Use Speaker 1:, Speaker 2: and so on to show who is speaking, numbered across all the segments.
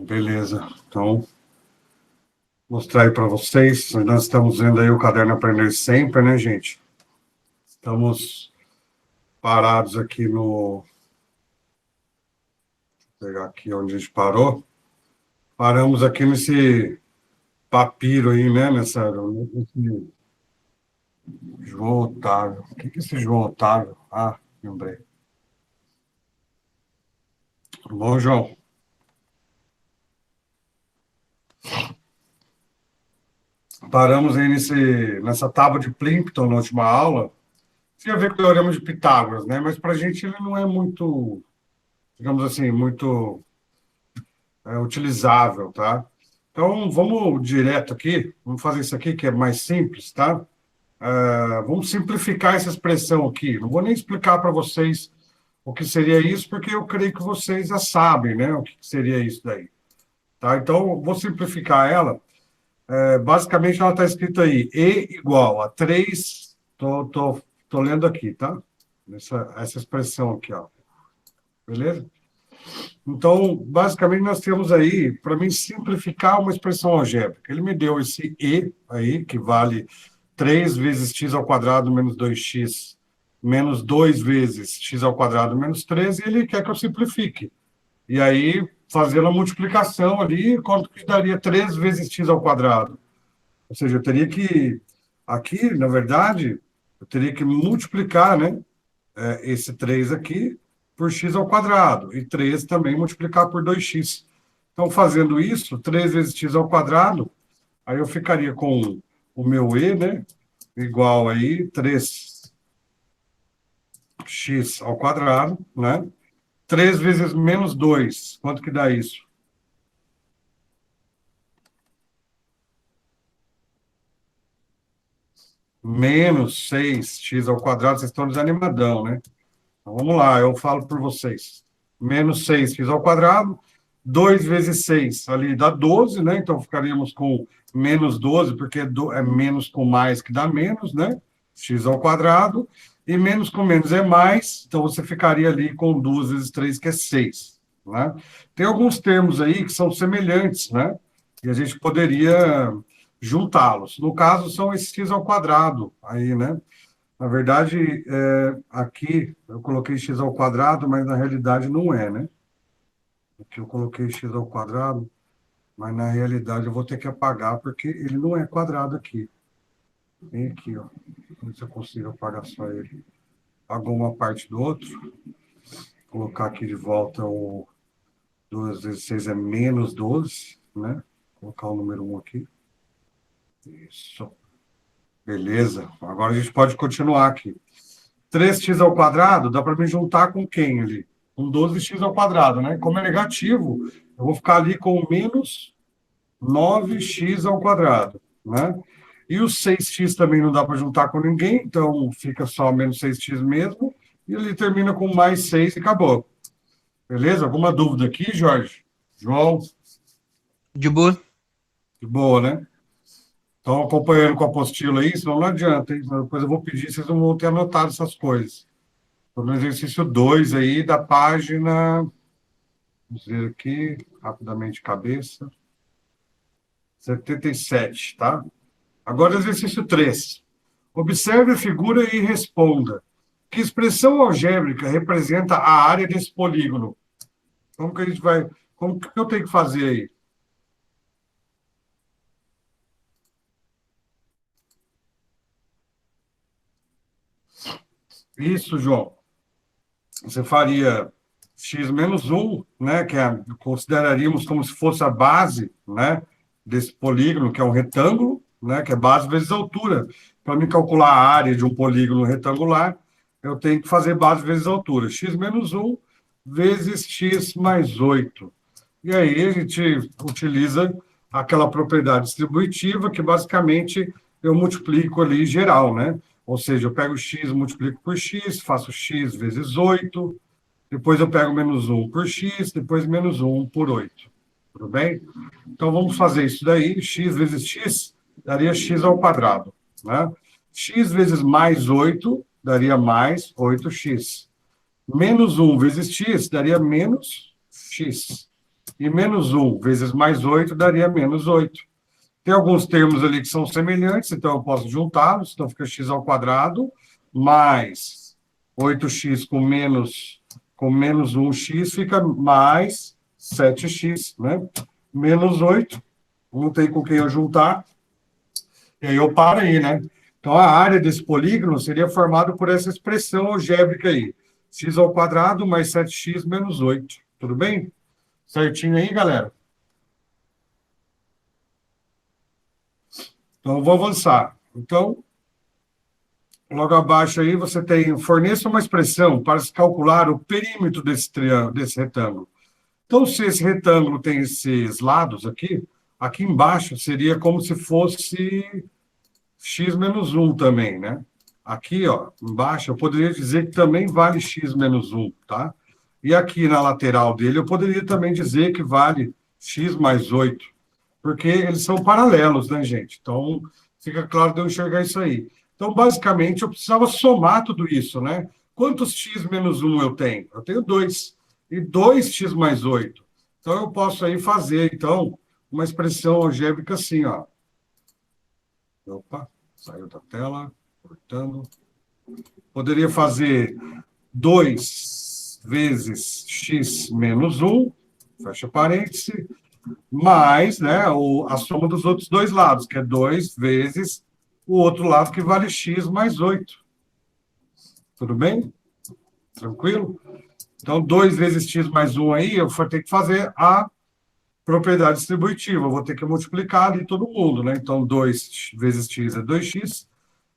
Speaker 1: Beleza, então, mostrar aí para vocês. Nós estamos vendo aí o Caderno Aprender Sempre, né, gente? Estamos parados aqui no... Vou pegar aqui onde a gente parou. Paramos aqui nesse papiro aí, né, nesse João Otávio. O que é esse João Otávio? Ah, lembrei. Tudo bom, João? Paramos aí nessa tábua de Plimpton na última aula. Tinha a ver com o Teorema de Pitágoras, né? Mas para a gente ele não é muito, digamos assim, muito utilizável, tá? Então, vamos direto aqui, vamos fazer isso aqui que é mais simples, tá? Vamos simplificar essa expressão aqui. Não vou nem explicar para vocês o que seria isso, porque eu creio que vocês já sabem, né? O que seria isso daí, tá? Então, vou simplificar ela. Basicamente, ela está escrita aí, E igual a 3, tô lendo aqui, tá? Essa expressão aqui, ó. Beleza? Então, basicamente, nós temos aí, para mim, simplificar uma expressão algébrica. Ele me deu esse E aí, que vale 3 vezes x ao quadrado menos 2x menos 2 vezes x ao quadrado menos 13, e ele quer que eu simplifique. E aí, fazendo a multiplicação ali, quanto que daria 3 vezes x ao quadrado? Ou seja, eu teria que, aqui, na verdade, eu teria que multiplicar, né, esse 3 aqui, por x ao quadrado, e 3 também multiplicar por 2x. Então, fazendo isso, 3 vezes x ao quadrado, aí eu ficaria com o meu e, né, igual aí 3x ao quadrado, né, 3 vezes menos 2, quanto que dá isso? Menos 6x ao quadrado, vocês estão desanimadão, né? Então, vamos lá, eu falo por vocês. Menos 6x ao quadrado, 2 vezes 6 ali dá 12, né? Então, ficaríamos com menos 12, porque é menos com mais que dá menos, né? X ao quadrado. E menos com menos é mais, então você ficaria ali com 2 vezes 3, que é 6, né? Tem alguns termos aí que são semelhantes, né? E a gente poderia juntá-los. No caso, são esses x ao quadrado aí, né? Na verdade, aqui eu coloquei x ao quadrado, mas na realidade não é, né? Aqui eu coloquei x ao quadrado, mas na realidade eu vou ter que apagar, porque ele não é quadrado aqui. Vem aqui, ó. Vamos ver se eu consigo apagar só ele. Apagou uma parte do outro. Vou colocar aqui de volta o 2 vezes 6 é menos 12, né? Vou colocar o número 1 aqui. Isso. Beleza. Agora a gente pode continuar aqui. 3x ao quadrado, dá para me juntar com quem ali? Com 12x ao quadrado, né? Como é negativo, eu vou ficar ali com menos 9x ao quadrado, né? E o 6x também não dá para juntar com ninguém, então fica só menos 6x mesmo, e ele termina com mais 6 e acabou. Beleza? Alguma dúvida aqui, Jorge? João?
Speaker 2: De boa.
Speaker 1: De boa, né? Estão acompanhando com a apostila aí, senão não adianta, hein? Depois eu vou pedir, vocês não vão ter anotado essas coisas. Estou no exercício 2 aí da página, vamos ver aqui, rapidamente de cabeça, 77, tá? Agora, exercício 3. Observe a figura e responda. Que expressão algébrica representa a área desse polígono? Como que a gente vai... Como que eu tenho que fazer aí? Isso, João. Você faria x menos 1, né, que consideraríamos como se fosse a base, né, desse polígono, que é um retângulo, né, que é base vezes altura. Para me calcular a área de um polígono retangular, eu tenho que fazer base vezes altura. X menos 1 vezes x mais 8. E aí a gente utiliza aquela propriedade distributiva que basicamente eu multiplico ali geral, né? Ou seja, eu pego x, multiplico por x, faço x vezes 8, depois eu pego menos 1 por x, depois menos 1 por 8. Tudo bem? Então, vamos fazer isso daí. X vezes x daria x ao quadrado, né? X vezes mais 8 daria mais 8x. Menos 1 vezes x daria menos x. e menos 1 vezes mais 8 daria menos 8. Tem alguns termos ali que são semelhantes, então eu posso juntá-los. Então fica x ao quadrado mais 8x com menos 1x fica mais 7x, né? Menos 8, não tem com quem eu juntar, e aí eu paro aí, né? Então a área desse polígono seria formada por essa expressão algébrica aí, x ao quadrado mais 7x menos 8. Tudo bem? Certinho aí, galera? Então, eu vou avançar. Então, logo abaixo aí você tem, forneça uma expressão para se calcular o perímetro desse retângulo. Então, se esse retângulo tem esses lados aqui, aqui embaixo seria como se fosse x menos 1 também, né? Aqui, ó, embaixo, eu poderia dizer que também vale x menos 1, tá? E aqui na lateral dele, eu poderia também dizer que vale x mais 8, porque eles são paralelos, né, gente? Então, fica claro de eu enxergar isso aí. Então, basicamente, eu precisava somar tudo isso, né? Quantos x menos 1 eu tenho? Eu tenho 2. E 2x mais 8. Então, eu posso aí fazer, então, uma expressão algébrica assim, ó. Opa, saiu da tela, cortando. Poderia fazer 2 vezes x menos 1, fecha parêntese, mais, né, a soma dos outros dois lados, que é 2 vezes o outro lado, que vale x mais 8. Tudo bem? Tranquilo? Então, 2 vezes x mais 1 aí, eu vou ter que fazer a propriedade distributiva. Eu vou ter que multiplicar ali todo mundo, né? Então, 2 vezes x é 2x.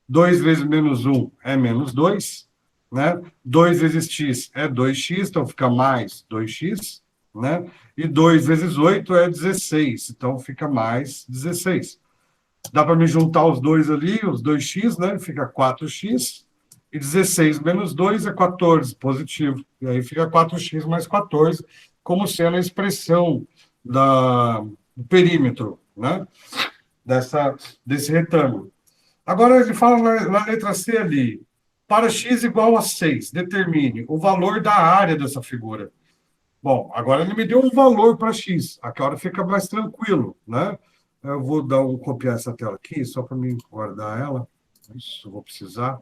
Speaker 1: 2 vezes menos 1 é menos 2, né? 2 vezes x é 2x, então fica mais 2x, né? E 2 vezes 8 é 16, então fica mais 16. Dá para me juntar os dois ali, os 2x, né? Fica 4x. E 16 menos 2 é 14, positivo. E aí fica 4x mais 14, como sendo a expressão do perímetro, né? Desse retângulo. Agora ele fala na letra C ali, para x igual a 6, determine o valor da área dessa figura. Bom, agora ele me deu um valor para x, agora fica mais tranquilo, né? Eu vou copiar essa tela aqui, só para me guardar ela. Isso, vou precisar.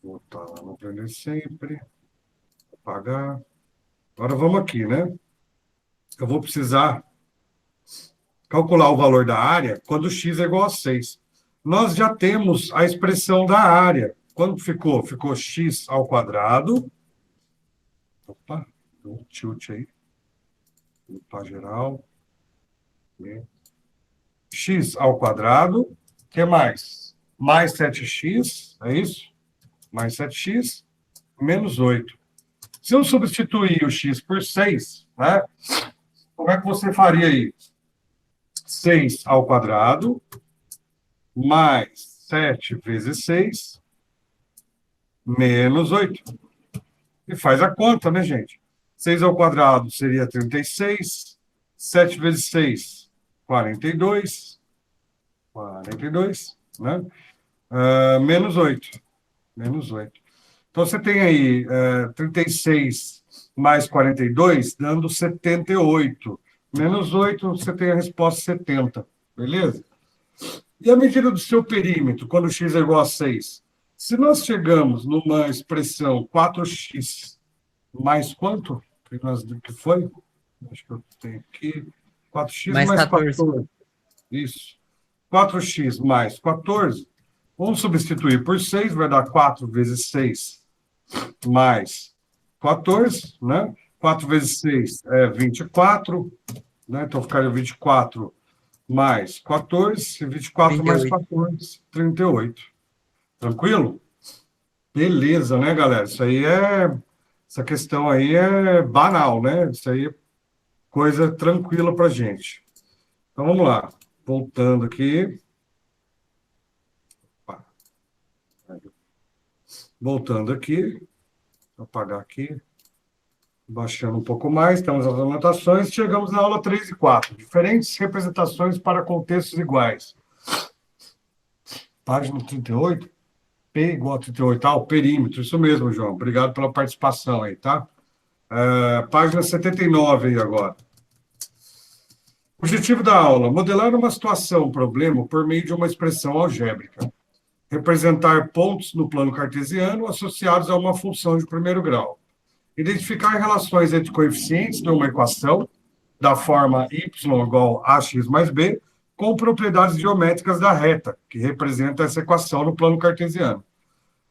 Speaker 1: Voltar lá no aprender sempre. Apagar. Agora vamos aqui, né? Eu vou precisar calcular o valor da área quando x é igual a 6. Nós já temos a expressão da área. Quando ficou? Ficou x ao quadrado. Opa, deu um tilt aí. Limpar geral. X ao quadrado. O que mais? Mais 7x, é isso? Mais 7x, menos 8. Se eu substituir o x por 6, né? Como é que você faria aí? 6 ao quadrado, mais 7 vezes 6, menos 8. E faz a conta, né, gente? 6 ao quadrado seria 36. 7 vezes 6, 42. 42, né? Menos 8. Menos 8. Então, você tem aí 36 mais 42, dando 78. Menos 8, você tem a resposta 70. Beleza? E a medida do seu perímetro, quando x é igual a 6? Se nós chegamos numa expressão 4x mais quanto? Que foi? Acho que eu tenho aqui. 4x
Speaker 2: Mais
Speaker 1: mais
Speaker 2: 14.
Speaker 1: 14. Isso. 4x mais 14. Vamos substituir por 6, vai dar 4 vezes 6 mais 14, né? 4 vezes 6 é 24, né? Então ficaria 24 mais 14, 24 mais
Speaker 2: 38.
Speaker 1: 14, 38. Tranquilo? Beleza, né, galera? Essa questão aí é banal, né? Isso aí é coisa tranquila pra gente. Então vamos lá. Voltando aqui. Opa. Voltando aqui. Vou apagar aqui. Baixando um pouco mais, temos as anotações. Chegamos na aula 3 e 4. Diferentes representações para contextos iguais. Página 38. P igual a 38. Ah, o perímetro. Isso mesmo, João. Obrigado pela participação aí, tá? Página 79 aí agora. Objetivo da aula: modelar uma situação, um problema, por meio de uma expressão algébrica. Representar pontos no plano cartesiano associados a uma função de primeiro grau. Identificar relações entre coeficientes de uma equação, da forma y igual a x mais b, com propriedades geométricas da reta, que representa essa equação no plano cartesiano.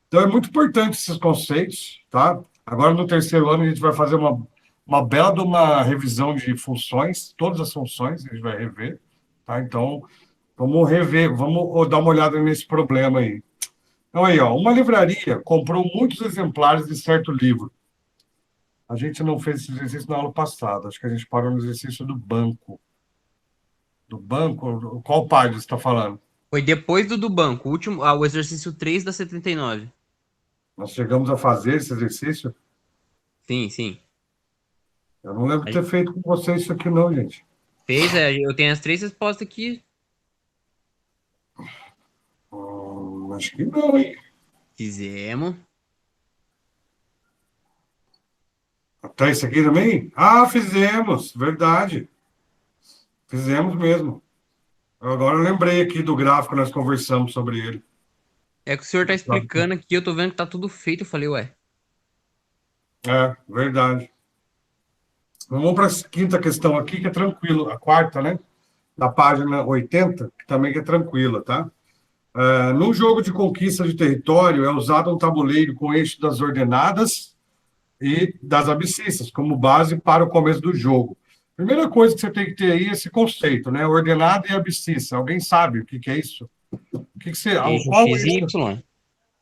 Speaker 1: Então, é muito importante esses conceitos, tá? Agora, no terceiro ano, a gente vai fazer uma bela de uma revisão de funções, todas as funções, a gente vai rever, tá? Então, vamos rever, vamos dar uma olhada nesse problema aí. Então, aí, ó, uma livraria comprou muitos exemplares de certo livro. A gente não fez esse exercício na aula passada, acho que a gente parou no exercício do banco. Do banco? Qual página você está falando?
Speaker 2: Foi depois do banco, o exercício 3 da 79.
Speaker 1: Nós chegamos a fazer esse exercício?
Speaker 2: Sim, sim.
Speaker 1: Eu não lembro
Speaker 2: A
Speaker 1: de ter
Speaker 2: gente
Speaker 1: feito com você isso aqui, não, gente.
Speaker 2: fez, eu tenho as 3 respostas aqui.
Speaker 1: Acho que não, hein?
Speaker 2: Fizemos.
Speaker 1: Até isso aqui também? Ah, fizemos, verdade. Fizemos mesmo. Agora eu lembrei aqui do gráfico, nós conversamos sobre ele.
Speaker 2: É que o senhor tá explicando aqui, eu tô vendo que tá tudo feito. Eu falei, ué.
Speaker 1: É, verdade. Vamos para a quinta questão aqui, que é tranquilo. A quarta, né? Da página 80, que também é tranquila, tá? No jogo de conquista de território, é usado um tabuleiro com eixo das ordenadas e das abscissas como base para o começo do jogo. Primeira coisa que você tem que ter aí é esse conceito, né? Ordenada e abscissa. Alguém sabe o que que é isso? O que que você,
Speaker 2: Eixo
Speaker 1: qual
Speaker 2: X e
Speaker 1: eixo?
Speaker 2: Y.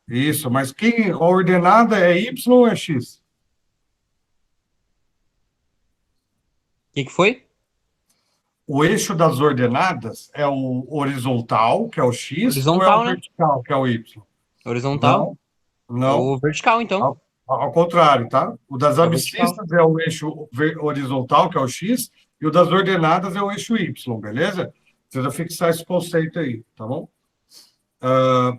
Speaker 2: O
Speaker 1: Isso, mas a ordenada é Y ou é X?
Speaker 2: que foi?
Speaker 1: O eixo das ordenadas é o horizontal, que é o X, ou é o
Speaker 2: Horizontal, né?
Speaker 1: vertical, que é o Y?
Speaker 2: Horizontal.
Speaker 1: Não,
Speaker 2: É
Speaker 1: não.
Speaker 2: o vertical, então.
Speaker 1: Ao contrário, tá? O das
Speaker 2: É o vertical.
Speaker 1: abscissas é o eixo horizontal, que é o X, e o das ordenadas é o eixo Y, beleza? Precisa fixar esse conceito aí, tá bom?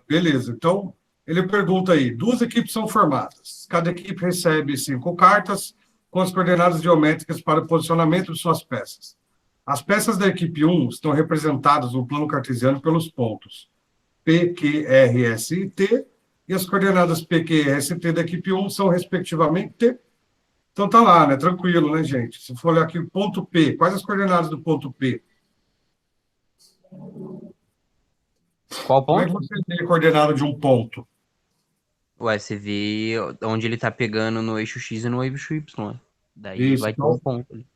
Speaker 1: Beleza, então ele pergunta aí: duas equipes são formadas, cada equipe recebe 5 cartas com as coordenadas geométricas para o posicionamento de suas peças. As peças da equipe 1 estão representadas no plano cartesiano pelos pontos P, Q, R, S e T, e as coordenadas P, Q, R, S e T da equipe 1 são, respectivamente, T. Então tá lá, né? Tranquilo, né, gente? Se for olhar aqui o ponto P, quais as coordenadas do ponto P?
Speaker 2: Qual
Speaker 1: Como é que
Speaker 2: ponto?
Speaker 1: você tem a coordenada de um ponto?
Speaker 2: Ué, você vê onde ele tá pegando no eixo X e no eixo Y. Daí
Speaker 1: Isso,
Speaker 2: vai ter um
Speaker 1: então,
Speaker 2: ponto ali.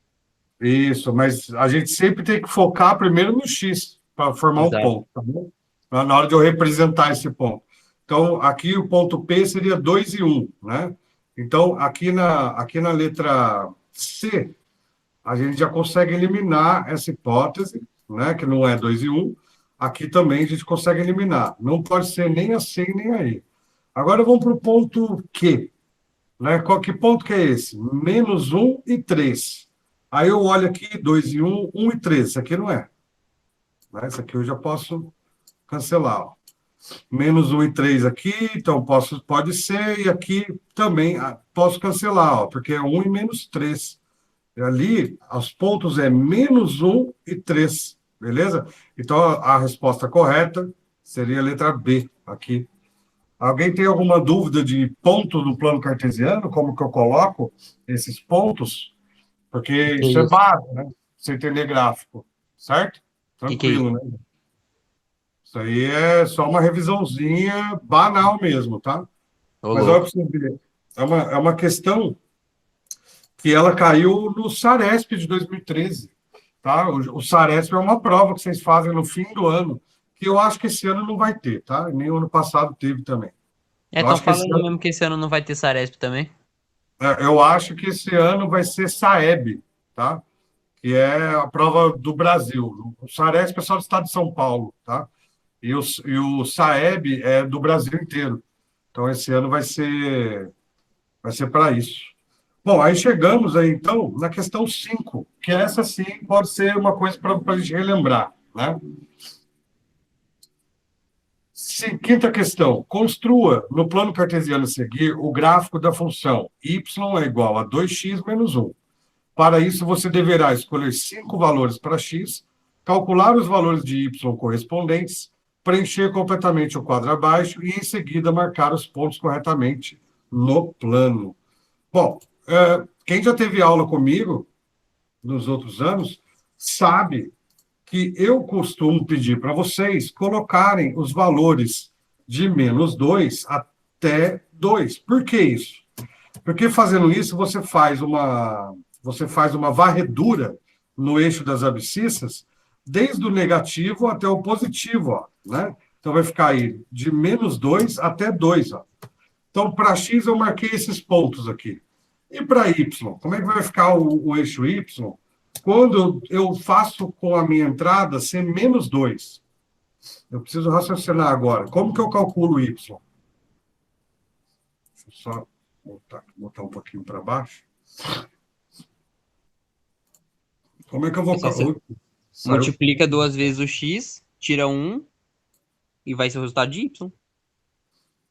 Speaker 1: isso, mas a gente sempre tem que focar primeiro no X para formar um
Speaker 2: Exato.
Speaker 1: ponto, tá bom? Na hora de eu representar esse ponto. Então, aqui o ponto P seria 2 e 1, né? Então, aqui na letra C, a gente já consegue eliminar essa hipótese, né? Que não é 2 e 1. Aqui também a gente consegue eliminar. Não pode ser nem a C nem a E. Agora vamos para o ponto Q. Né? Que ponto que é esse? Menos 1 e 3. Aí eu olho aqui, 2 e 1, 1 e 3. Isso aqui não é. Né? Isso aqui eu já posso cancelar. Ó. Menos 1 e 3 aqui, então pode ser. E aqui também posso cancelar, ó, porque é 1 e menos 3. E ali, os pontos é menos 1 e 3. Beleza? Então, a resposta correta seria a letra B aqui. Alguém tem alguma dúvida de ponto no plano cartesiano? Como que eu coloco esses pontos? Porque
Speaker 2: Que
Speaker 1: isso é
Speaker 2: isso?
Speaker 1: base, né? Você entender gráfico, certo?
Speaker 2: Que é isso?
Speaker 1: Tranquilo, né? Isso aí é só uma revisãozinha banal mesmo, tá?
Speaker 2: Ô,
Speaker 1: Mas olha para
Speaker 2: louco.
Speaker 1: você ver. É uma questão que ela caiu no Saresp de 2013, tá? O Saresp é uma prova que vocês fazem no fim do ano, que eu acho que esse ano não vai ter, tá? Nem o ano passado teve também. Eu
Speaker 2: Estão
Speaker 1: acho que esse
Speaker 2: falando
Speaker 1: ano
Speaker 2: mesmo que esse ano não vai ter Saresp também.
Speaker 1: Eu acho que esse ano vai ser Saeb, tá? Que é a prova do Brasil. O Saresp é só do estado de São Paulo, tá? E o Saeb é do Brasil inteiro. Então, esse ano vai ser para isso. Bom, aí chegamos aí, então, na questão 5, que essa sim pode ser uma coisa para a gente relembrar, né? Quinta questão. Construa, no plano cartesiano a seguir, o gráfico da função y é igual a 2x menos 1. Para isso, você deverá escolher 5 valores para x, calcular os valores de y correspondentes, preencher completamente o quadro abaixo e, em seguida, marcar os pontos corretamente no plano. Bom, quem já teve aula comigo nos outros anos sabe que eu costumo pedir para vocês colocarem os valores de menos 2 até 2. Por que isso? Porque fazendo isso, você faz uma varredura no eixo das abscissas, desde o negativo até o positivo, ó, né? Então, vai ficar aí de menos 2 até 2. Ó. Então, para x, eu marquei esses pontos aqui. E para y? Como é que vai ficar o eixo y quando eu faço com a minha entrada ser menos 2? Eu preciso raciocinar agora. Como que eu calculo y? Deixa eu só botar um pouquinho para baixo. Como é que eu vou calcular?
Speaker 2: Multiplica 2 vezes o x, tira 1 e vai ser o resultado de y.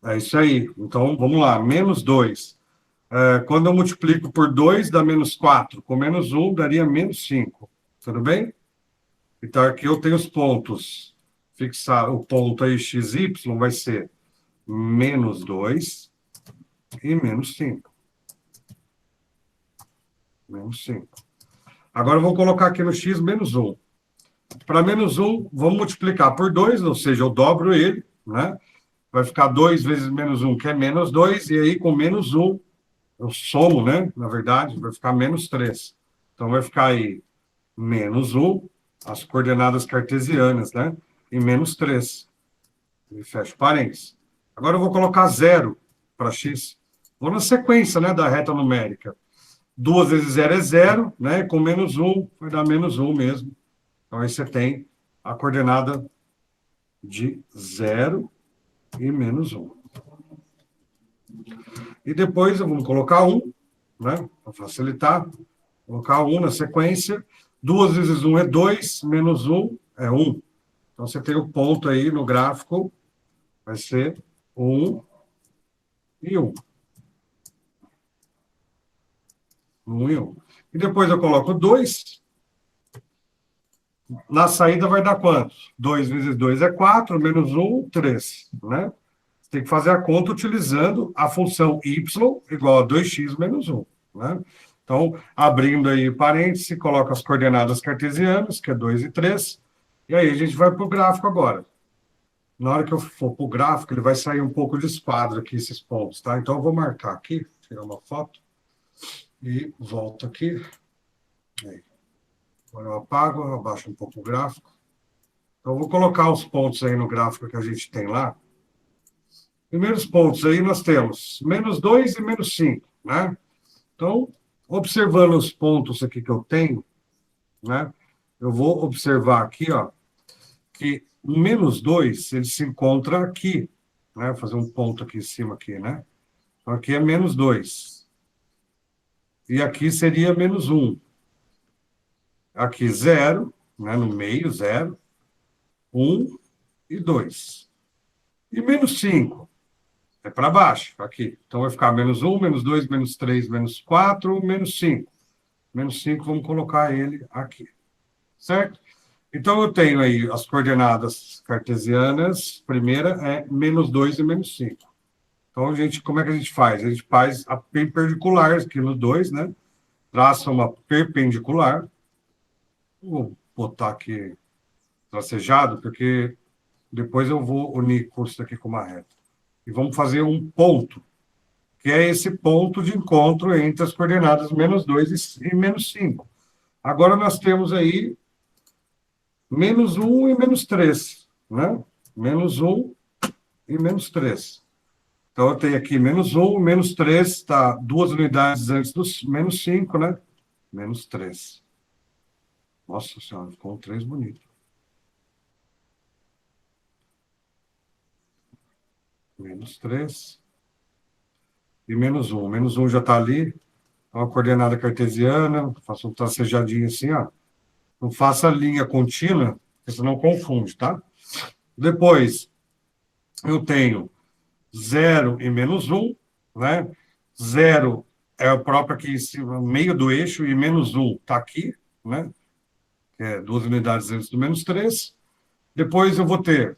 Speaker 1: É isso aí. Então, vamos lá. Menos 2. Quando eu multiplico por 2, dá menos 4. Com menos 1, daria menos 5. Tudo bem? Então, aqui eu tenho os pontos. Fixar o ponto aí, xy, vai ser menos 2 e menos 5. Menos 5. Agora, eu vou colocar aqui no x menos 1. Para menos 1, vamos multiplicar por 2, ou seja, eu dobro ele, né? Vai ficar 2 vezes menos 1, que é menos 2, e aí com menos 1, eu somo, né? Na verdade, vai ficar menos 3. Então, vai ficar aí menos 1, as coordenadas cartesianas, né? E menos 3. E fecho parênteses. Agora, eu vou colocar 0 para x. Vou na sequência, né, da reta numérica. 2 vezes 0 é 0, né? Com menos 1, vai dar menos 1 mesmo. Então, aí você tem a coordenada de 0 e menos 1. E depois, vamos colocar 1, né? Para facilitar. Colocar 1 na sequência. 2 vezes 1 é 2, menos 1 é 1. Então, você tem o ponto aí no gráfico, vai ser 1 e 1. 1 e 1. E depois eu coloco 2. Na saída vai dar quanto? 2 vezes 2 é 4, menos 1, 3. Né? Você tem que fazer a conta utilizando a função y igual a 2x menos 1. Né? Então, abrindo aí parênteses, coloca as coordenadas cartesianas, que é 2 e 3. E aí a gente vai para o gráfico agora. Na hora que eu for para o gráfico, ele vai sair um pouco de esquadro aqui, esses pontos. Tá? Então, eu vou marcar aqui, tirar uma foto. E volto aqui. Aí. Agora eu apago, eu abaixo um pouco o gráfico. Então, eu vou colocar os pontos aí no gráfico que a gente tem lá. Primeiros pontos aí nós temos menos 2 e menos 5, né? Então, observando os pontos aqui que eu tenho, né? Eu vou observar aqui, ó, que o menos 2, ele se encontra aqui, né? Vou fazer um ponto aqui em cima, aqui, né? Então, aqui é menos 2. E aqui seria menos 1. Aqui 0, né, no meio, 0, 1 e 2. E menos 5 é para baixo, aqui. Então, vai ficar menos 1, menos 2, menos 3, menos 4, menos 5. Menos 5, vamos colocar ele aqui. Certo? Então, eu tenho aí as coordenadas cartesianas. Primeira é menos 2 e menos 5. Então, como é que a gente faz? A gente faz a perpendicular aqui no 2, né? Traça uma perpendicular. Vou botar aqui tracejado, porque depois eu vou unir isso aqui com uma reta. E vamos fazer um ponto, que é esse ponto de encontro entre as coordenadas menos 2 e menos 5. Agora nós temos aí menos 1 e menos 3, né? Menos 1 e menos 3. Então, eu tenho aqui menos 1, menos 3, está 2 unidades antes dos menos 5, né? Menos 3. Nossa Senhora, ficou um 3 bonito. Menos 3. E menos 1. Menos 1 já está ali. É uma coordenada cartesiana. Faço um tracejadinho assim, ó. Não faça linha contínua, porque senão confunde, tá? Depois, eu tenho 0 e -1, né? 0 é o próprio aqui em cima, no meio do eixo, e -1 está aqui, né? Que é 2 unidades antes do -3. Depois eu vou ter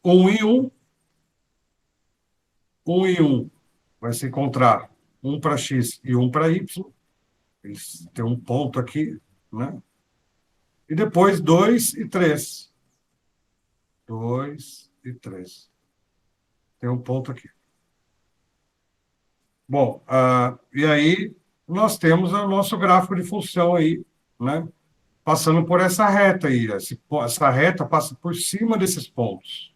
Speaker 1: 1 e 1, 1 e 1 vai se encontrar um para x e um para y. Eles têm um ponto aqui, né? E depois 2 e 3. 2 e 3. Tem um ponto aqui. Bom, e aí nós temos o nosso gráfico de função aí, né? Passando por essa reta aí. Essa reta passa por cima desses pontos,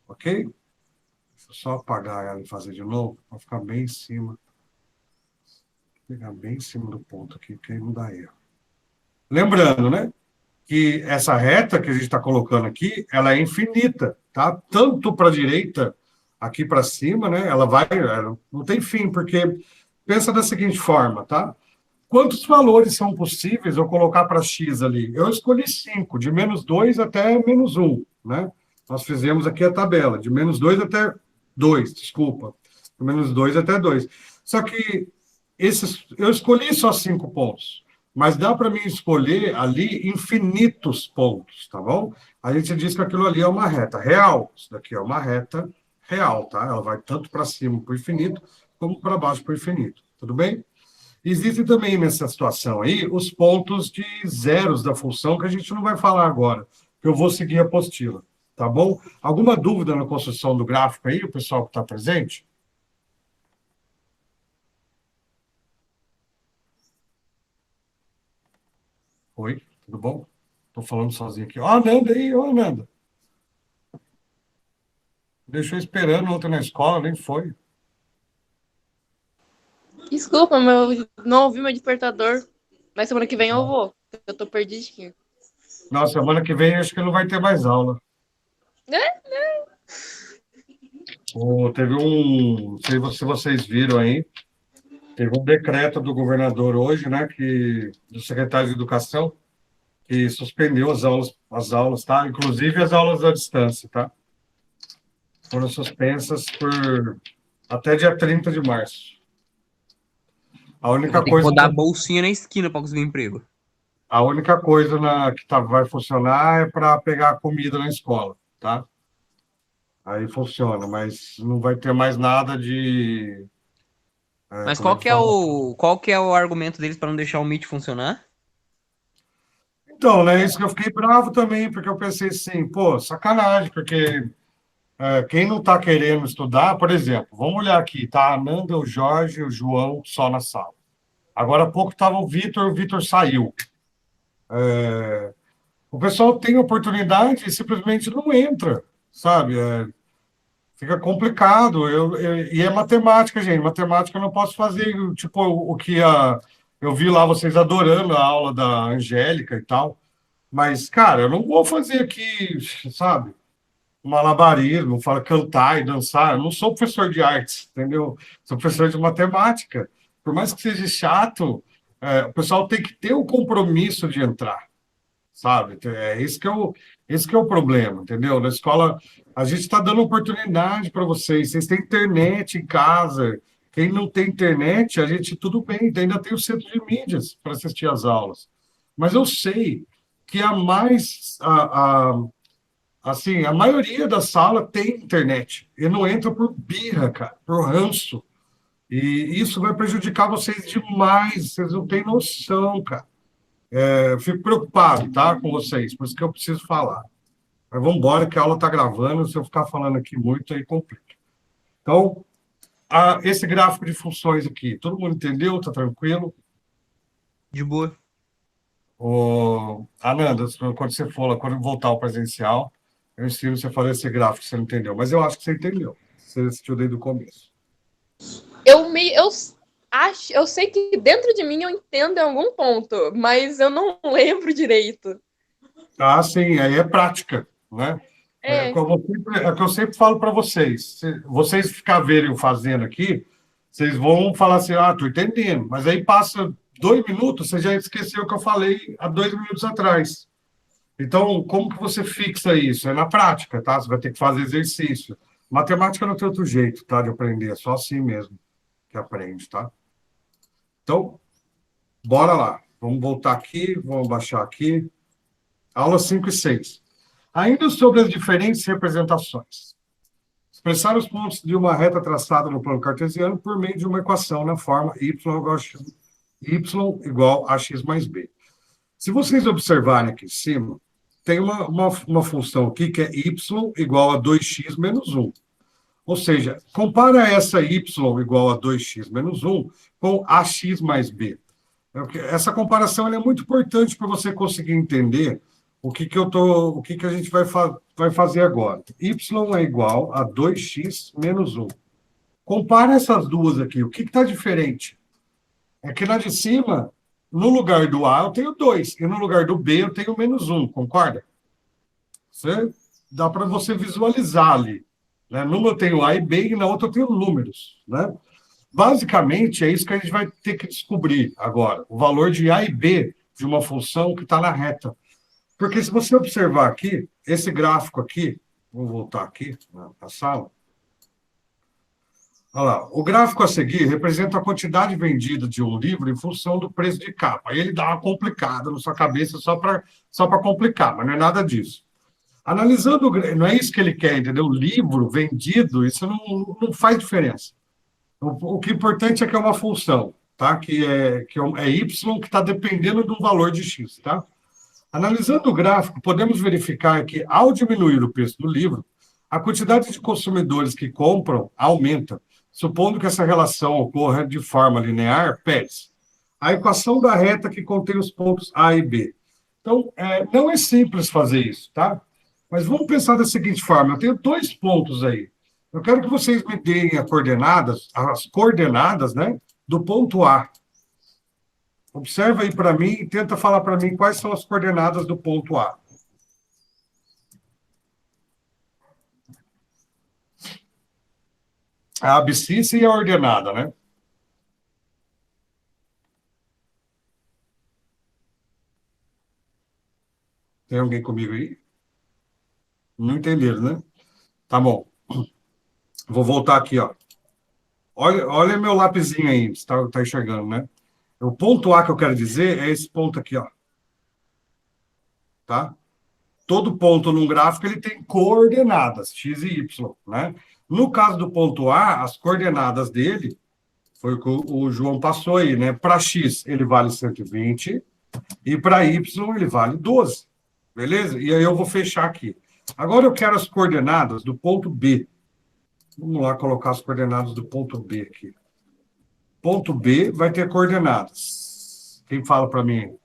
Speaker 1: ok? Deixa eu só apagar ela e fazer de novo, para ficar bem em cima. Pegar bem em cima do ponto aqui, porque aí não dá erro. Lembrando, né? Que essa reta que a gente está colocando aqui, ela é infinita, tá? Tanto para a direita, aqui para cima, né? Ela não tem fim, porque pensa da seguinte forma, tá? Quantos valores são possíveis eu colocar para x ali? Eu escolhi 5, de -2 até -1, né? Nós fizemos aqui a tabela, de -2 até 2, desculpa. De -2 até 2. Só que eu escolhi só 5 pontos, mas dá para mim escolher ali infinitos pontos, tá bom? A gente diz que aquilo ali é uma reta real. Isso daqui é uma reta real, tá? Ela vai tanto para cima para o infinito, como para baixo para o infinito. Tudo bem? Existem também nessa situação aí os pontos de zeros da função que a gente não vai falar agora, que eu vou seguir a apostila, tá bom? Alguma dúvida na construção do gráfico aí, o pessoal que está presente? Oi, tudo bom? Estou falando sozinho aqui. Ó, Ananda aí, ó, Ananda. Deixou esperando ontem na escola, nem foi.
Speaker 3: Desculpa, não ouvi meu despertador. Mas semana que vem eu vou. Eu tô perdidinho.
Speaker 1: Na semana que vem acho que não vai ter mais aula.
Speaker 3: Né?
Speaker 1: Teve não sei se vocês viram aí, teve um decreto do governador hoje, né, do secretário de Educação, que suspendeu as aulas, tá? Inclusive as aulas à distância, tá? Foram suspensas por até dia 30 de março. A
Speaker 2: Eu vou
Speaker 1: única
Speaker 2: ter que
Speaker 1: coisa,
Speaker 2: rodar a bolsinha na esquina pra conseguir um emprego.
Speaker 1: a única coisa vai funcionar é para pegar comida na escola, tá? Aí funciona, mas não vai ter mais nada de.
Speaker 2: Mas
Speaker 1: Como é
Speaker 2: qual
Speaker 1: que
Speaker 2: que é
Speaker 1: fala?
Speaker 2: qual que é o argumento deles pra não deixar o Meet funcionar?
Speaker 1: Então, né? Isso que eu fiquei bravo também, porque eu pensei assim, pô, sacanagem, porque quem não está querendo estudar, por exemplo, vamos olhar aqui, tá a Ananda, o Jorge, o João só na sala. Agora há pouco estava o Vitor saiu. O pessoal tem oportunidade e simplesmente não entra, sabe? Fica complicado. E é matemática, gente. Matemática eu não posso fazer, tipo, eu vi lá vocês adorando a aula da Angélica e tal. Mas, cara, eu não vou fazer aqui, sabe? Malabarismo, fala cantar e dançar. Eu não sou professor de artes, entendeu? Sou professor de matemática. Por mais que seja chato, o pessoal tem que ter o compromisso de entrar, sabe? Esse que é o problema, entendeu? Na escola, a gente está dando oportunidade para vocês. Vocês têm internet em casa. Quem não tem internet, a gente, tudo bem, ainda tem o centro de mídias para assistir às aulas. Mas eu sei que assim, a maioria da sala tem internet. E não entra por birra, cara, por ranço. E isso vai prejudicar vocês demais. Vocês não têm noção, cara. Eu fico preocupado, tá, com vocês, por isso que eu preciso falar. Mas vamos embora, que a aula está gravando, se eu ficar falando aqui muito, aí complica. Então, esse gráfico de funções aqui, todo mundo entendeu? Está tranquilo?
Speaker 2: De boa.
Speaker 1: Ananda, quando você for lá, quando voltar ao presencial, eu ensino você a fazer esse gráfico, você não entendeu. Mas eu acho que você entendeu. Você assistiu desde o começo.
Speaker 3: Eu sei que dentro de mim eu entendo em algum ponto, mas eu não lembro direito.
Speaker 1: Ah, sim, aí é prática, né? É o que eu sempre falo para vocês. Se vocês ficar verem eu fazendo aqui, vocês vão falar assim, tô entendendo. Mas aí passa 2 minutos, você já esqueceu o que eu falei há 2 minutos atrás. Então, como que você fixa isso? É na prática, tá? Você vai ter que fazer exercício. Matemática não tem outro jeito, tá? De aprender, é só assim mesmo que aprende, tá? Então, bora lá. Vamos voltar aqui, vamos baixar aqui. Aula 5 e 6. Ainda sobre as diferentes representações. Expressar os pontos de uma reta traçada no plano cartesiano por meio de uma equação na forma y igual a x mais b. Se vocês observarem aqui em cima, tem uma função aqui que é y igual a 2x menos 1. Ou seja, compara essa y igual a 2x menos 1 com ax mais b. Essa comparação é muito importante para você conseguir entender o que a gente vai fazer agora. Y é igual a 2x menos 1. Compara essas duas aqui. O que está diferente? É que na de cima, no lugar do A eu tenho 2, e no lugar do B eu tenho menos 1, concorda? Dá para você visualizar ali. Né? Numa eu tenho A e B, e na outra eu tenho números. Né? Basicamente, é isso que a gente vai ter que descobrir agora. O valor de A e B de uma função que está na reta. Porque se você observar aqui, esse gráfico aqui, vou voltar aqui na sala. Olha lá, o gráfico a seguir representa a quantidade vendida de um livro em função do preço de capa. Aí ele dá uma complicada na sua cabeça só para complicar, mas não é nada disso. Analisando, não é isso que ele quer, entendeu? O livro vendido, isso não faz diferença. O que é importante é que é uma função, tá? Que é y que está dependendo do valor de x, tá? Analisando o gráfico, podemos verificar que, ao diminuir o preço do livro, a quantidade de consumidores que compram aumenta, supondo que essa relação ocorra de forma linear, pede a equação da reta que contém os pontos A e B. Então, não é simples fazer isso, tá? Mas vamos pensar da seguinte forma, eu tenho 2 pontos aí. Eu quero que vocês me deem as coordenadas, né, do ponto A. Observa aí para mim e tenta falar para mim quais são as coordenadas do ponto A. A abscissa e a ordenada, né? Tem alguém comigo aí? Não entenderam, né? Tá bom. Vou voltar aqui, ó. Olha meu lapisinho aí, você tá enxergando, né? O ponto A que eu quero dizer é esse ponto aqui, ó. Tá? Todo ponto num gráfico ele tem coordenadas, x e y, né? No caso do ponto A, as coordenadas dele, foi o que o João passou aí, né? Para x ele vale 120 e para y ele vale 12, beleza? E aí eu vou fechar aqui. Agora eu quero as coordenadas do ponto B. Vamos lá colocar as coordenadas do ponto B aqui. Ponto B vai ter coordenadas. Quem fala para mim?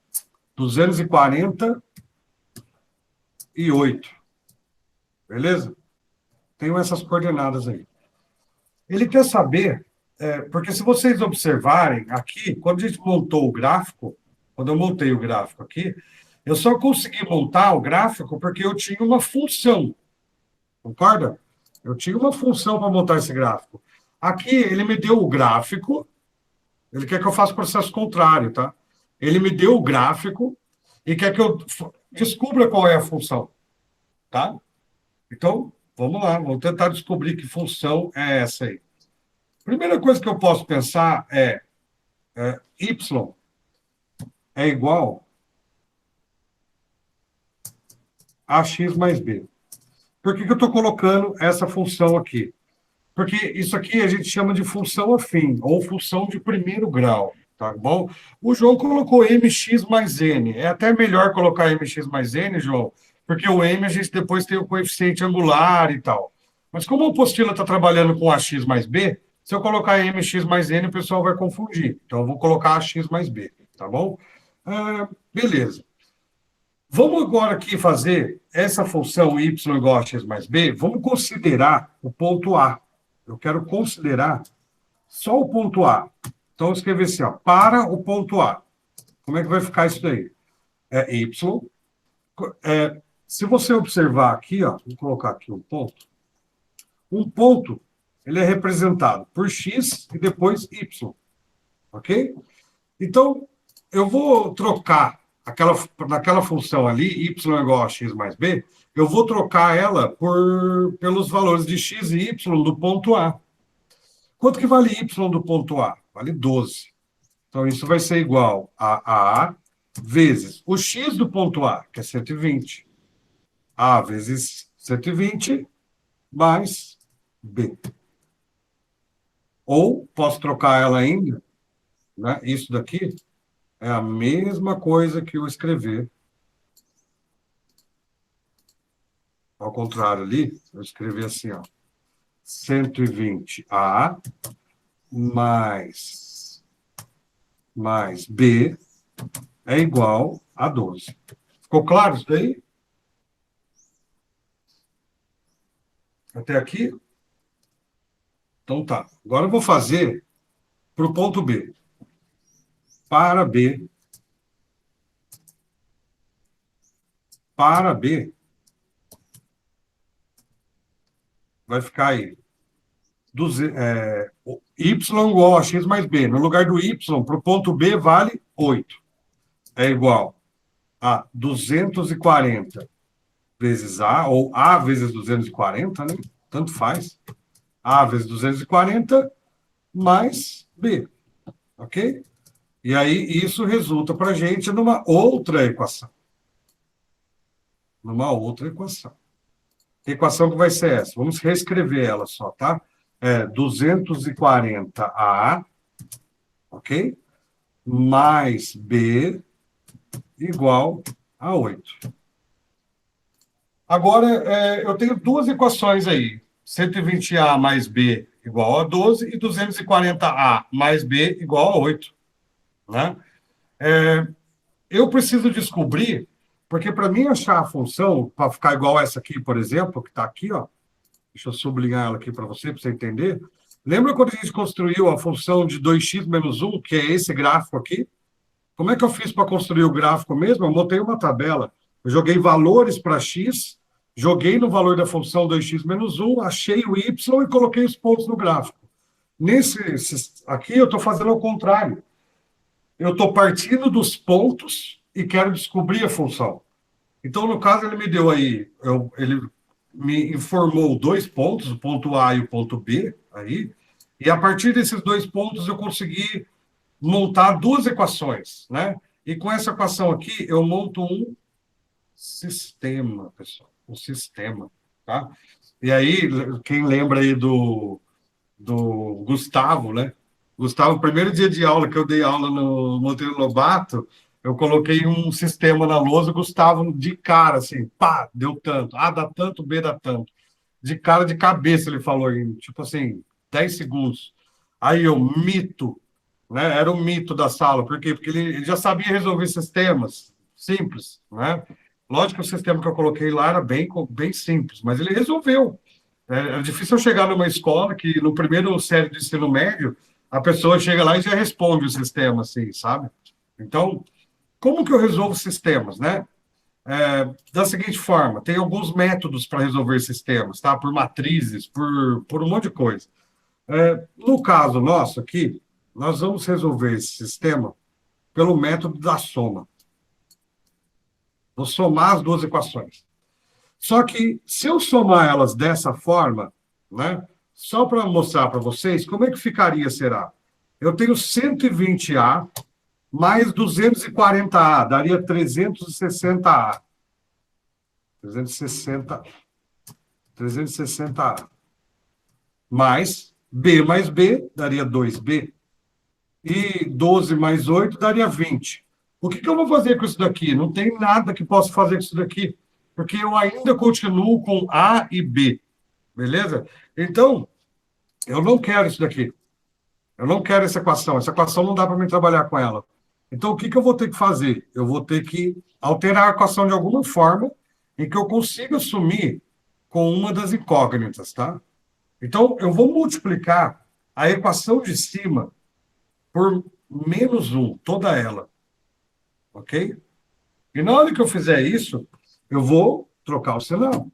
Speaker 1: 248. Beleza? Tenho essas coordenadas aí. Ele quer saber, porque se vocês observarem aqui, quando a gente montou o gráfico, quando eu montei o gráfico aqui, eu só consegui montar o gráfico porque eu tinha uma função. Concorda? Eu tinha uma função para montar esse gráfico. Aqui, ele me deu o gráfico, ele quer que eu faça o processo contrário, tá? Ele me deu o gráfico e quer que eu descubra qual é a função, tá? Então, vamos lá, vamos tentar descobrir que função é essa aí. Primeira coisa que eu posso pensar y é igual a x mais b. Por que eu estou colocando essa função aqui? Porque isso aqui a gente chama de função afim, ou função de primeiro grau, tá bom? O João colocou mx mais n. É até melhor colocar mx mais n, João, porque o m a gente depois tem o coeficiente angular e tal. Mas como a apostila está trabalhando com ax mais b, se eu colocar mx mais n, o pessoal vai confundir. Então, eu vou colocar ax mais b, tá bom? Beleza. Vamos agora aqui fazer essa função y igual a x mais b, vamos considerar o ponto A. Eu quero considerar só o ponto A. Então, eu escrevi assim, ó, para o ponto A. Como é que vai ficar isso daí? Y. Se você observar aqui, ó, vou colocar aqui um ponto. Um ponto, ele é representado por x e depois y. Ok? Então, eu vou trocar naquela função ali, y igual a x mais b, eu vou trocar ela pelos valores de x e y do ponto A. Quanto que vale y do ponto A? Vale 12. Então, isso vai ser igual a A vezes o x do ponto A, que é 120. A vezes 120 mais B. Ou posso trocar ela ainda, né? Isso daqui é a mesma coisa que eu escrever. Ao contrário ali, eu escrevi assim, ó. 120A mais B é igual a 12. Ficou claro isso daí? Até aqui? Então tá. Agora eu vou fazer para o ponto B. Para B, vai ficar aí. Y igual a x mais b. No lugar do y, para o ponto B, vale 8. É igual a 240 vezes A, ou A vezes 240, né? Tanto faz. A vezes 240 mais B. Ok? E aí, isso resulta para a gente numa outra equação. Que equação que vai ser essa? Vamos reescrever ela só, tá? 240A, ok? Mais B igual a 8. Agora, eu tenho duas equações aí. 120A mais B igual a 12 e 240A mais B igual a 8. Né? Eu preciso descobrir, porque para mim achar a função, para ficar igual essa aqui, por exemplo, que está aqui, ó, deixa eu sublinhar ela aqui para você entender. Lembra quando a gente construiu a função de 2x menos 1, que é esse gráfico aqui? Como é que eu fiz para construir o gráfico mesmo? Eu montei uma tabela. Eu joguei valores para x, joguei no valor da função 2x menos 1, achei o y e coloquei os pontos no gráfico. Aqui eu estou fazendo ao contrário. Eu estou partindo dos pontos e quero descobrir a função. Então, no caso, ele me deu aí, ele me informou 2 pontos, o ponto A e o ponto B, aí, e a partir desses 2 pontos eu consegui montar 2 equações, né? E com essa equação aqui, eu monto um sistema, pessoal, um sistema, tá? E aí, quem lembra aí do Gustavo, né? Gustavo, primeiro dia de aula que eu dei aula no Monteiro Lobato, eu coloquei um sistema na lousa, o Gustavo de cara, assim, pá, deu tanto. A dá tanto, B dá tanto. De cara, de cabeça, ele falou em, tipo assim, 10 segundos. Aí eu, mito, né? Era o mito da sala. Por quê? Porque ele já sabia resolver sistemas simples, né? Lógico que o sistema que eu coloquei lá era bem simples, mas ele resolveu. Era difícil eu chegar numa escola que, no primeiro série de ensino médio, a pessoa chega lá e já responde o sistema, assim, sabe? Então, como que eu resolvo sistemas, né? Da seguinte forma, tem alguns métodos para resolver sistemas, tá? Por matrizes, por um monte de coisa. No caso nosso aqui, nós vamos resolver esse sistema pelo método da soma. Vou somar as 2 equações. Só que, se eu somar elas dessa forma, né? Só para mostrar para vocês, como é que ficaria, será? Eu tenho 120A mais 240A, daria 360A. 360A. Mais B, daria 2B. E 12 mais 8 daria 20. O que eu vou fazer com isso daqui? Não tem nada que possa fazer com isso daqui, porque eu ainda continuo com A e B. Beleza? Então, eu não quero isso daqui. Eu não quero essa equação. Essa equação não dá para mim trabalhar com ela. Então, o que eu vou ter que fazer? Eu vou ter que alterar a equação de alguma forma em que eu consiga assumir com uma das incógnitas, tá? Então, eu vou multiplicar a equação de cima por menos 1, toda ela. Ok? E na hora que eu fizer isso, eu vou trocar o sinal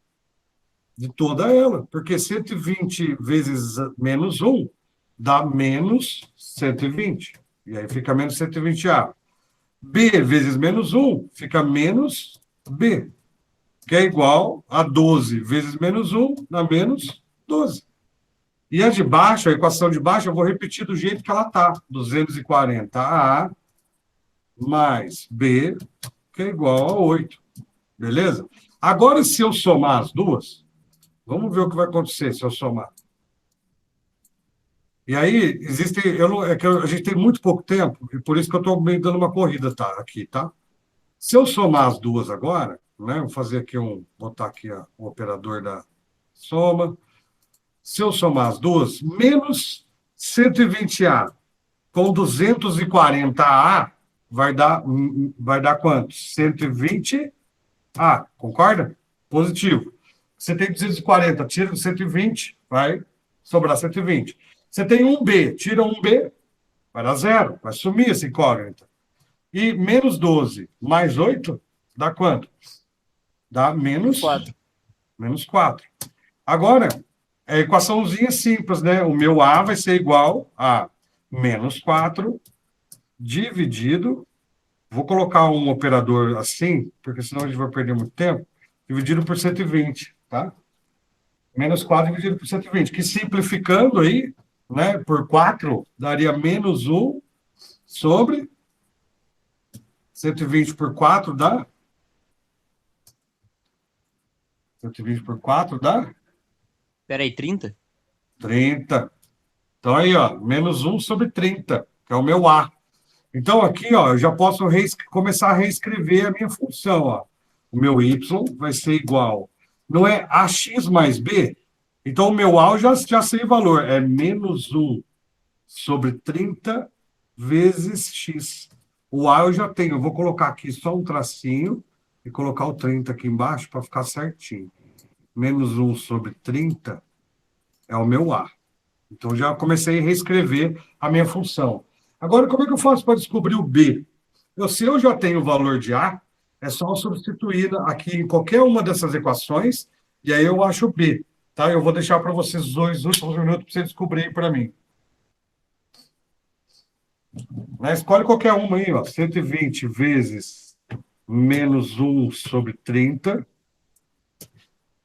Speaker 1: de toda ela, porque 120 vezes menos 1 dá menos 120. E aí fica menos 120A. B vezes menos 1 fica menos B, que é igual a 12 vezes menos 1 dá menos 12. E a de baixo, a equação de baixo, eu vou repetir do jeito que ela está. 240A mais B, que é igual a 8. Beleza? Agora, se eu somar as duas, vamos ver o que vai acontecer se eu somar. E aí, existe. A gente tem muito pouco tempo, e por isso que eu estou meio dando uma corrida aqui, tá? Se eu somar as duas agora, né? Vou fazer aqui botar aqui o operador da soma. Se eu somar as duas, menos 120A com 240A vai dar quanto? 120A, concorda? Positivo. Você tem 240, tira 120, vai sobrar 120. Você tem 1B, tira 1B, vai dar zero, vai sumir essa incógnita. E menos 12 mais 8 dá quanto? Dá menos 4. Menos 4. Agora, a equaçãozinha simples, né? O meu A vai ser igual a menos 4 dividido. Vou colocar um operador assim, porque senão a gente vai perder muito tempo. Dividido por 120, tá? Menos 4 dividido por 120, que simplificando aí, né, por 4, daria menos 1 sobre 120 por 4 dá? 120 por 4 dá?
Speaker 2: Peraí, 30?
Speaker 1: 30. Então aí, ó, menos 1 sobre 30, que é o meu A. Então aqui, ó, eu já posso começar a reescrever a minha função, ó. O meu Y vai ser igual. Não é AX mais B? Então o meu A eu já sei o valor. É menos 1 sobre 30 vezes X. O A eu já tenho. Eu vou colocar aqui só um tracinho e colocar o 30 aqui embaixo para ficar certinho. Menos 1 sobre 30 é o meu A. Então, já comecei a reescrever a minha função. Agora, como é que eu faço para descobrir o B? Se eu já tenho o valor de A, é só substituir aqui em qualquer uma dessas equações, e aí eu acho o B. Tá? Eu vou deixar para vocês os 2 últimos minutos para você descobrir para mim. Escolhe qualquer uma aí, ó. 120 vezes menos 1 sobre 30.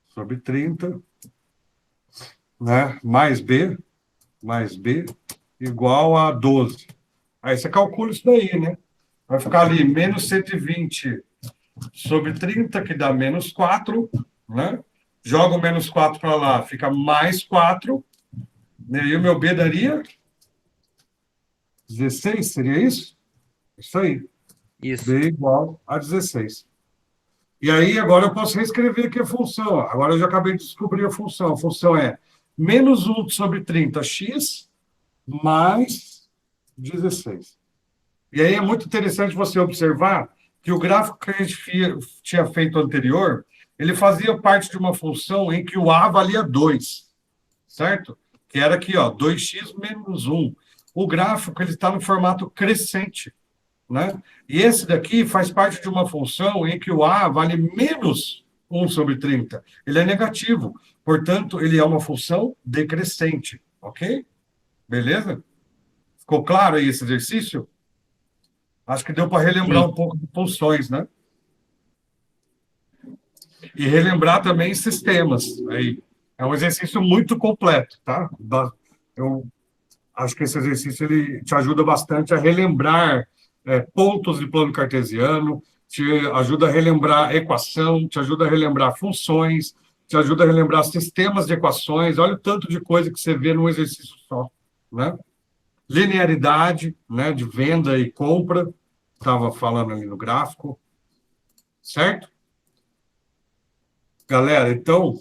Speaker 1: Sobre 30. Né? Mais B igual a 12. Aí você calcula isso daí, né? Vai ficar ali menos 120 sobre 30, que dá menos 4, né? Joga o menos 4 para lá, fica mais 4. E aí o meu B daria 16, seria isso? Isso aí.
Speaker 2: Isso.
Speaker 1: B igual a 16. E aí agora eu posso reescrever aqui a função. Agora eu já acabei de descobrir a função. A função é menos 1 sobre 30x mais 16. E aí é muito interessante você observar que o gráfico que a gente tinha feito anterior, ele fazia parte de uma função em que o A valia 2, certo? Que era aqui, ó, 2x menos 1. O gráfico ele está no formato crescente, né? E esse daqui faz parte de uma função em que o A vale menos 1 sobre 30. Ele é negativo, portanto, ele é uma função decrescente, ok? Beleza? Ficou claro aí esse exercício? Acho que deu para relembrar
Speaker 2: Sim.
Speaker 1: um pouco de funções, né? E relembrar também sistemas. Aí. É um exercício muito completo, tá? Eu acho que esse exercício ele te ajuda bastante a relembrar pontos de plano cartesiano, te ajuda a relembrar equação, te ajuda a relembrar funções, te ajuda a relembrar sistemas de equações. Olha o tanto de coisa que você vê num exercício só, né? Linearidade, né, de venda e compra, estava falando ali no gráfico, certo? Galera, então,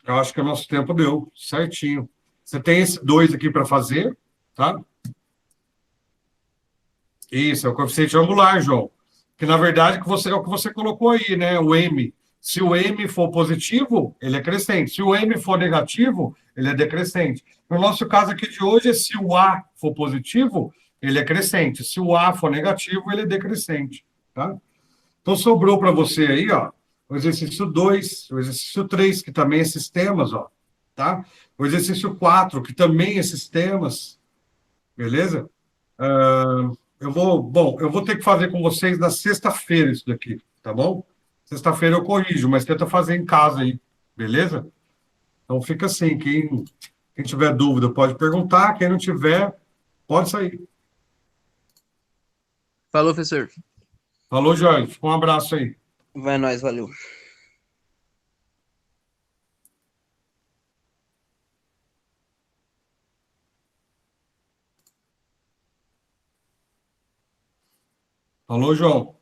Speaker 1: eu acho que o nosso tempo deu certinho. Você tem esses 2 aqui para fazer, tá? Isso, é o coeficiente angular, João. Que, na verdade, é o que você colocou aí, né? O M. Se o M for positivo, ele é crescente. Se o M for negativo, ele é decrescente. No nosso caso aqui de hoje, se o A for positivo, ele é crescente. Se o A for negativo, ele é decrescente, tá? Então, sobrou para você aí, ó, o exercício 2, o exercício 3, que também é sistemas, ó, tá? O exercício 4, que também é sistemas, beleza? eu vou ter que fazer com vocês na sexta-feira isso daqui, tá bom? Sexta-feira eu corrijo, mas tenta fazer em casa aí, beleza? Então fica assim, quem tiver dúvida pode perguntar, quem não tiver, pode sair.
Speaker 2: Falou, professor.
Speaker 1: Falou, Jorge. Um abraço aí.
Speaker 2: Vai nós, valeu.
Speaker 1: Falou, João.